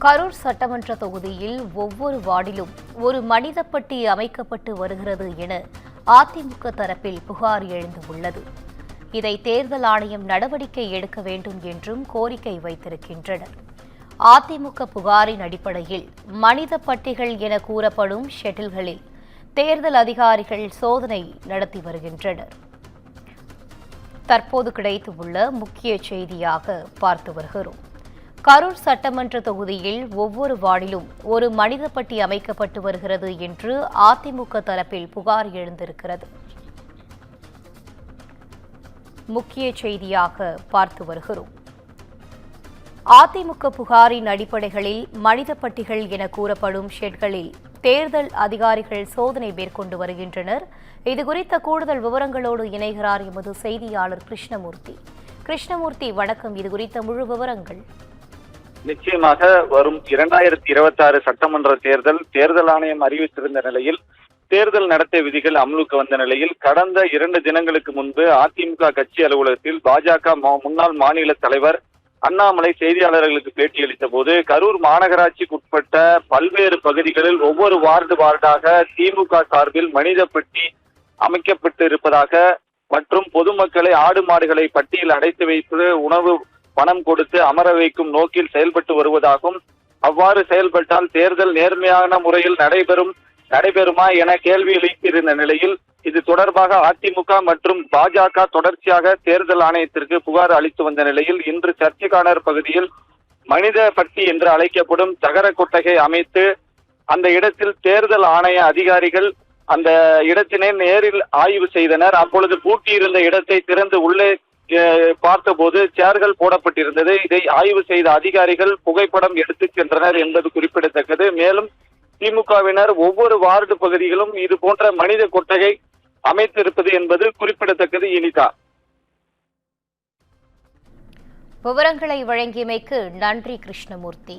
கரூர் சட்டமன்ற தொகுதியில் ஒவ்வொரு வார்டிலும் ஒரு மனிதப்பட்டி அமைக்கப்பட்டு வருகிறது என அதிமுக தரப்பில் புகார் எழுந்துள்ளது. இதை தேர்தல் ஆணையம் நடவடிக்கை எடுக்க வேண்டும் என்றும் கோரிக்கை வைத்திருக்கின்றனர். அதிமுக புகாரின் அடிப்படையில் மனிதப்பட்டிகள் என கூறப்படும் ஷெட்டில்களில் தேர்தல் அதிகாரிகள் சோதனை நடத்தி வருகின்றனர். தற்போது கிடைத்துள்ள முக்கிய செய்தியாக பார்த்து வருகிறோம். கரூர் சட்டமன்ற தொகுதியில் ஒவ்வொரு வார்டிலும் ஒரு மனிதப்பட்டி அமைக்கப்பட்டு வருகிறது என்று அதிமுக தரப்பில் புகார் எழுந்திருக்கிறது. முக்கிய செய்தியாக பார்த்து வருகிறோம். அதிமுக புகாரின் அடிப்படைகளில் மனிதப்பட்டிகள் என கூறப்படும் ஷெட்களில் தேர்தல் அதிகாரிகள் சோதனை மேற்கொண்டு வருகின்றனர். இதுகுறித்த கூடுதல் விவரங்களோடு இணைகிறார் எமது செய்தியாளர் கிருஷ்ணமூர்த்தி. கிருஷ்ணமூர்த்தி, வணக்கம். இதுகுறித்த முழு விவரங்கள். நிச்சயமாக வரும் 2026 சட்டமன்ற தேர்தல் ஆணையம் அறிவித்திருந்த நிலையில் தேர்தல் நடத்தை விதிகள் அமலுக்கு வந்த நிலையில் கடந்த 2 தினங்களுக்கு முன்பு அதிமுக கட்சி அலுவலகத்தில் பாஜக முன்னாள் மாநில தலைவர் அண்ணாமலை செய்தியாளர்களுக்கு பேட்டியளித்த போது கரூர் மாநகராட்சிக்குட்பட்ட பல்வேறு பகுதிகளில் ஒவ்வொரு வார்டாக திமுக சார்பில் மனிதப்பட்டி அமைக்கப்பட்டு இருப்பதாக மற்றும் பொதுமக்களை ஆடு மாடுகளை பட்டியில் அடைத்து வைத்து உணவு பணம் கொடுத்து அமர வைக்கும் நோக்கில் செயல்பட்டு வருவதாகவும் அவ்வாறு செயல்பட்டால் தேர்தல் நேர்மையான முறையில் நடைபெறுமா என கேள்வி எழுப்பியிருந்த நிலையில் இது தொடர்பாக அதிமுக மற்றும் பாஜக தொடர்ச்சியாக தேர்தல் ஆணையத்திற்கு புகார் அளித்து வந்த நிலையில் இன்று சர்ச்சைக்கானர் பகுதியில் மனித பட்டி என்று அழைக்கப்படும் தகர கொட்டகை அமைத்து அந்த இடத்தில் தேர்தல் ஆணைய அதிகாரிகள் அந்த இடத்தினை நேரில் ஆய்வு செய்தனர். அப்பொழுது பூட்டியிருந்த இடத்தை திறந்து உள்ளே பார்த்தபோது சேர்கள் போடப்பட்டிருந்தது. இதை ஆய்வு செய்த அதிகாரிகள் புகைப்படம் எடுத்து சென்றனர் என்பது குறிப்பிடத்தக்கது. மேலும் திமுகவினர் ஒவ்வொரு வார்டு பகுதிகளும் இது போன்ற மனித கொட்டகை அமைத்திருப்பது என்பது குறிப்பிடத்தக்கது. இனிதா, விவரங்களை வழங்கியமைக்கு நன்றி கிருஷ்ணமூர்த்தி.